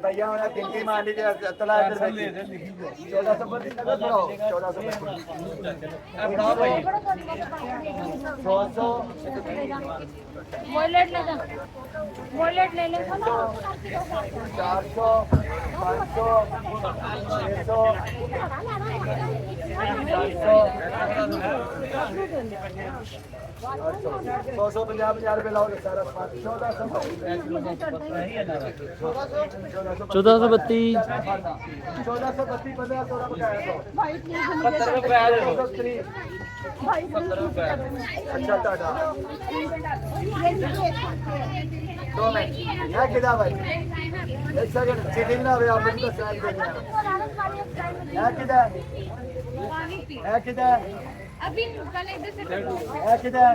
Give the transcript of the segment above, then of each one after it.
भैया उन्हें गिनती मान लीजिए 1425 वॉलेट ले ले 400 500 600 150 रुपये लाओगे सारा 1432 अच्छा टाटा दो मिनट है किधर भाई एक सेकंड चीटिंग ना हो आप इनको साइड देंगे है किधर अभी पहले इधर से है किधर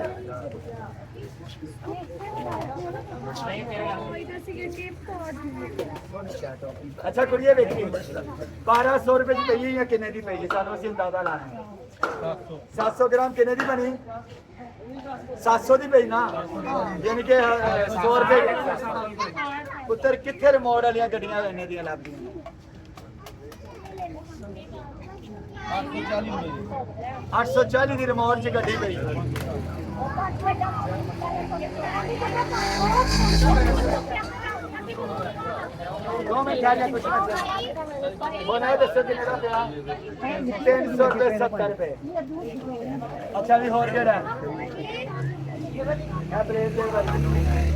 अच्छा कुड़िए बेटी 1200 रुपए की पई या किन्ने दी पई सानू ਅਸੀਂ ਅੰਦਾਜ਼ਾ ਲਾਣਾ 700 ग्राम किन्ने दी बनी 700 ਦੀ ਪਈ ਨਾ ਯਾਨੀ ਕਿ 100 ਰੁਪਏ ਪੁੱਤਰ ਕਿੱਥੇ ਰਿਮੋਟ ਵਾਲੀਆਂ ਗੱਡੀਆਂ ਇੰਨੇ ਦੀਆਂ ਲੱਭਦੀਆਂ 840 ਦੀ ਰਿਮੋਟ 'ਚ ਗੱਡੀ ਪਈ दो में क्या क्या कुछ बनाए 10 दिन का क्या 300 रुपए 70 रुपए अच्छा भी और क्या है प्लेट दे भाई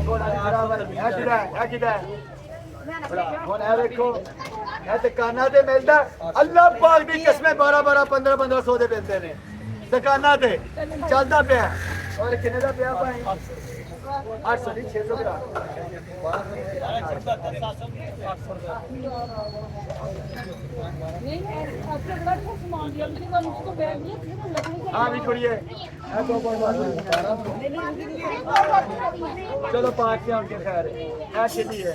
बोला बराबर है किधर बोला देखो ये दुकाना ते मिलता अल्लाह पाक दी कसमें 12 15 सौ दे मिलते ने दुकाना ते चलता पिया और किन्ने दा पिया भाई 800 नहीं 600 ग्राम हाँ भी छोड़िए चलो 5 से उनके खैर ऐसे ही है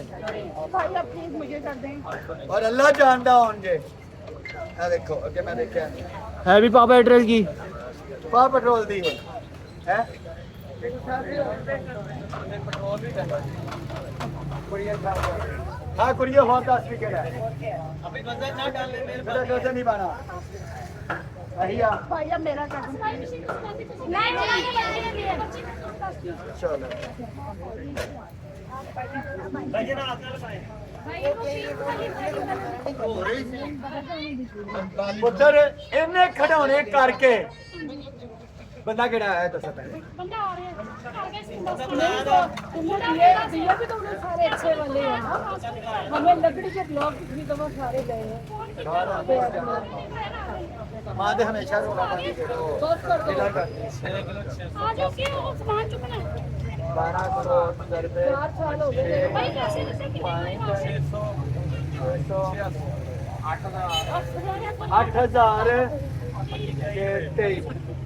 और अल्लाह जानता होंगे देखो अगे मैं देखा है भी पापा एड्रेस की पा पेट्रोल दी है हाँ कुड़िए हो 10 भी कह अभी वजन ना डालने मेरा वजन नहीं बना भैया मेरा चलो पुत्र इन्हें खड़ाने करके बंदा केड़ा आया दस पहले बंदा आ रहे हैं दिया भी तो उन्हें सारे अच्छे वाले हैं ना हमें लकड़ी के ब्लॉक कितनी दफा सारे गए हैं मां दे हमेशा रोला पानी के तो दिला कर आ जाओ क्या सामान चुकना 12 करोड़ रुपए 4 साल हो गए भाई कैसे कैसे 8000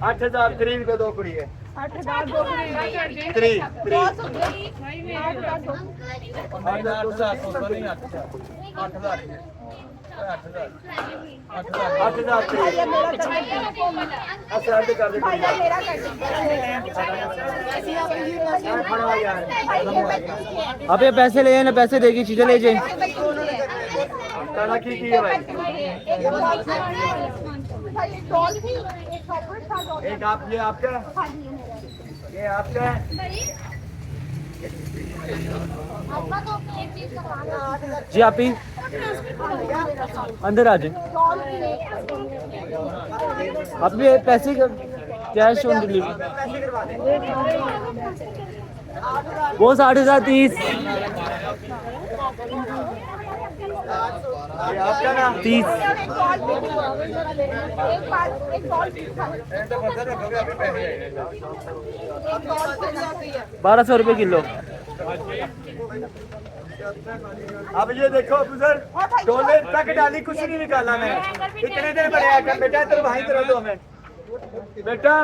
8000 3 रुपए दो कुड़ी है 8000 दो 3 अब ये पैसे ले ना पैसे देगी चीजें ले जाए की है भाई एक आप ये आपका ये आपका जी आप ही अंदर आ जाए आप भी पैसे कैश ऑन डिलीवरी वो 30,030 आपका नाम 30 1200 रुपए किलो। अब ये देखो अफसर डोले तक डाली कुछ नहीं निकाला मैं इतने दिन बड़े आकर बेटा इधर वहीं तरह दो मिनट बेटा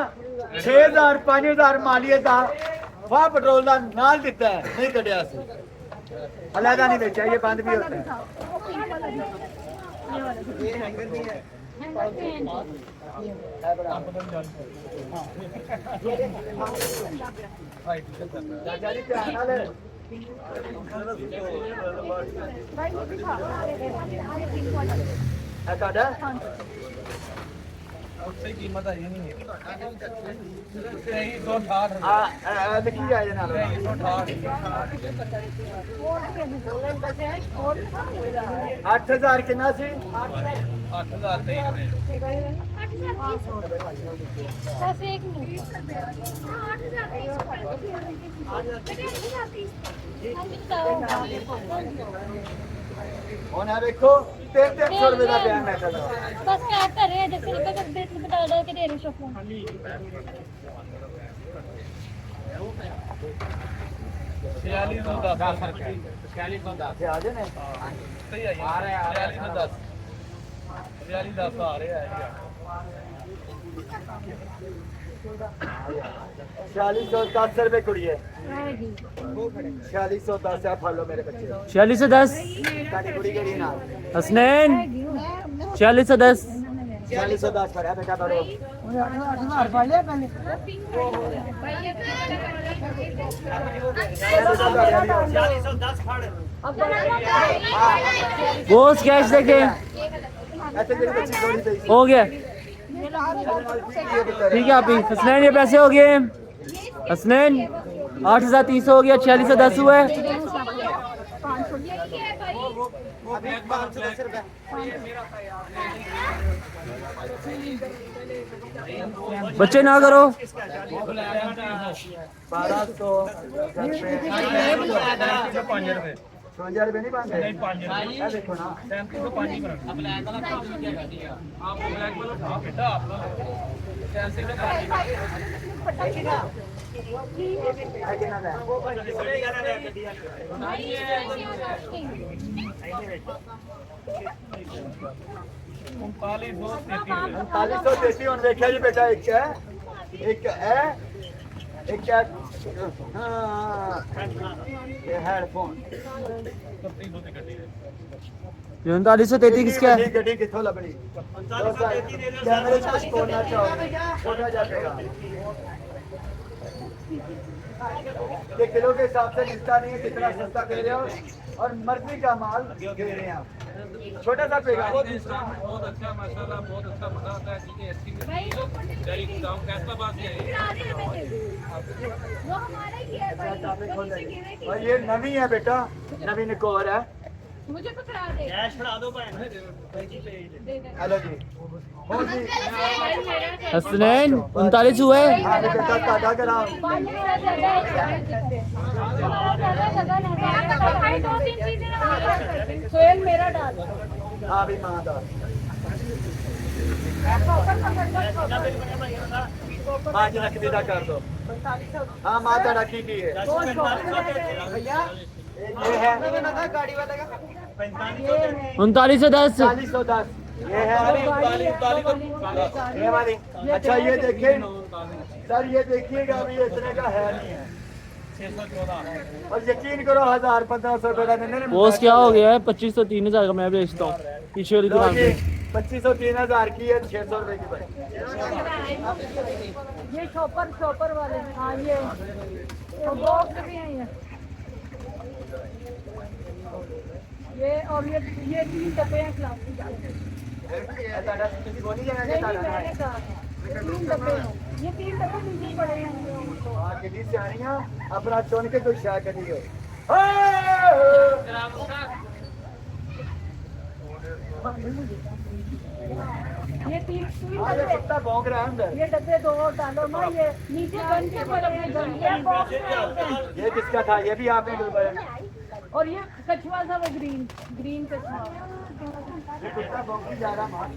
6000 5000 मालियत का वहाँ पेट्रोल का नाल दिता है नहीं कटिया से अलहदा नहीं बेचा ये बंद भी होता है चाचा जी ध्यान नाल है ਤੁਹਾਡਾ उससे कीमत आई नहीं है 2368 ਆ ਲਿਖੀ ਜਾਏ ਨਾਲ 8000 ਕਿੰਨਾ ਸੀ 8000 बस एक मिनट ਹੁਣ ਆ ਵੇਖੋ 300 ਰੁਪਏ ਦਾ ਪਿਆ ਮੈਂ ਕਹਿੰਦਾ बस क्या करे जैसे बता दो कि दे रही शोफो 4610 ਆ ਜੇ ਨੇ सही है आ रहा है 4610 4610 आ रहा है 4610 रुपए कुड़िए आएगी 4610 आप फॉलो मेरे बच्चे 4610 ताली कुड़ी के लिए ना हसनैन 4610 4610 पर है बेटा बड़ो बोस कैश देखे ऐसे मेरी बच्ची थोड़ी सी हो गया ठीक है आप ही हसनैन ये पैसे हो गए हसनैन 8300 हो गया 4610 हुआ है बच्चे ना करो 1200 5 रुपए 50 रुपए नहीं बनते नहीं 5 ये देखो ना 3505 ही बना अब ब्लैक वाला आप ब्लैक वाला खा बेटा आप लोग 3505 है कि ना है ताली सौ देती हूँ देखिए जी बेटा एक है एक क्या ये हेडफोन 3933 किसका है गड्डी किथों लबनी कैमरे से कुछ बोलना चाहो छोटा जाएगा ये किलो के हिसाब से मिलता नहीं है कितना सस्ता दे रहे हो और मर्जी का माल दे रहे हैं आप छोटा सा पेगा बहुत अच्छा माशाल्लाह बहुत अच्छा मजा आता है ठीक है अच्छी डेली गांव फैसलाबाद से है वो हमारा ही है और ये नवी है बेटा नवी निकोर है मुझे पकड़ा दे हेलो जी हो जी हसनैन 39 हुए हाँ जी बेटा टाटा कराओ सोहेल मेरा डाल हाँ भी माँ दा माँ जी रख दीदा कर दो हाँ माँ दा रखी की है ये है 3910 4010 ये है ये वाली अच्छा ये देखिए सर ये देखिएगा अभी इतने का है नहीं है 614 और यकीन करो 1000-1500 रुपए का देने बोस क्या हो गया है 2500 3000 का मैं बेचता हूँ पीछे वाली दुकान पे 2500-3000 की है 600 रुपए की पड़ी ये शॉपर वाले हाँ ये बॉक्स भी है ये और ये 3 डब्बे हैं प्लास्टिक के बोली जाएगा नहीं मैंने कहा 3 डब्बे हैं ये 3 डब्बे नीचे पड़े हैं किसी से आ रही हैं अपना चुन के कोई शायद करी हो ये 3 ये कुत्ता भौंक रहा है अंदर ये डब्बे 2 और डालो ना ये नीचे गन के पड़े हैं गन के बॉक्स में ये किसका था ये भी आपने डुबाया और ये कछुआ सा वो ग्रीन कछुआ ये कुत्ता भौंकी जा रहा मां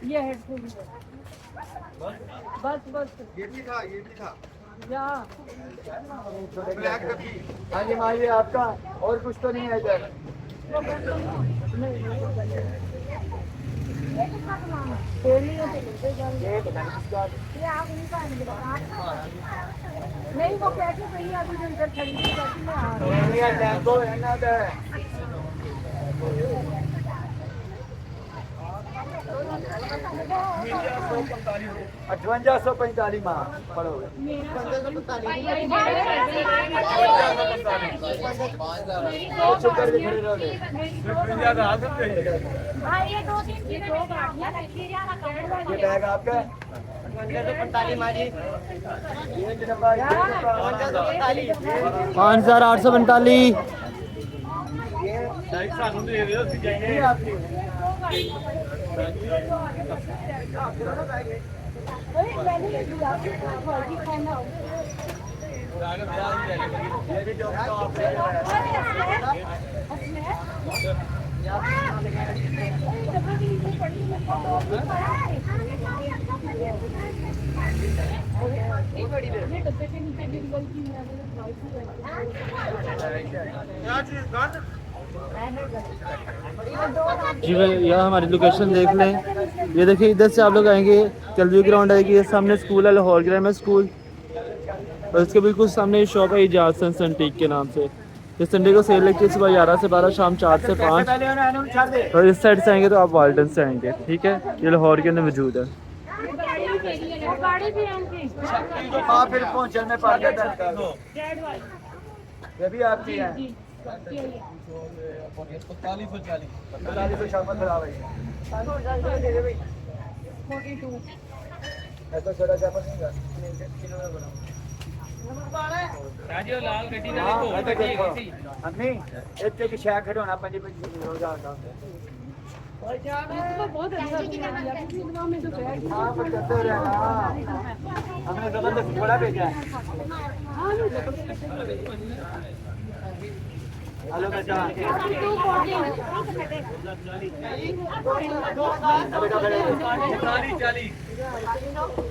ये हेडफोन बस ये भी था जा ब्लैक रखी हाँ जी माँ ये आपका और कुछ तो नहीं है इधर ये पता नहीं किसका नहीं वो कैसे सही अभी जो इधर खड़ी थी कैसे मैं आ रही ये टैंगो है ना 5845 माँ पढ़ो शुक्र के खड़े रहो ये बैग आपका 5845 ਸਾਨੂੰ ਦੇ ਦਿਓ ਅਸੀਂ ਜਾਈਏ जी भाई यहाँ हमारी लोकेशन देख लें। ये देखिए इधर से आप लोग आएंगे कलवी ग्राउंड आएगी, ये सामने स्कूल है लाहौर ग्रामर स्कूल, और इसके बिल्कुल सामने ये शॉप है इजाज सनटीक के नाम से। ये संडे को सेल लगती है सुबह 11 से 12, शाम 4 से 5। और इस साइड से आएंगे तो आप वाल्टन से आएंगे, ठीक है। ये लाहौर के अंदर मौजूद है। हाँ फिर पहुंचने में पड़ जाता है। ये भी आपकी है 4540 शामिल करा भाई। ऐसा छोटा चापा नहीं है राजू लाल गड्डी ਦਾ हाँ, देखो गड्डी है सी अम्मी इतने की शय खड़ोना 5-5 रोजा का बहुत अच्छा में तो बैठ हाँ पर करते रहना। हमने जबरदस्त थोड़ा भेजा है। हेलो बेटा बेटा 40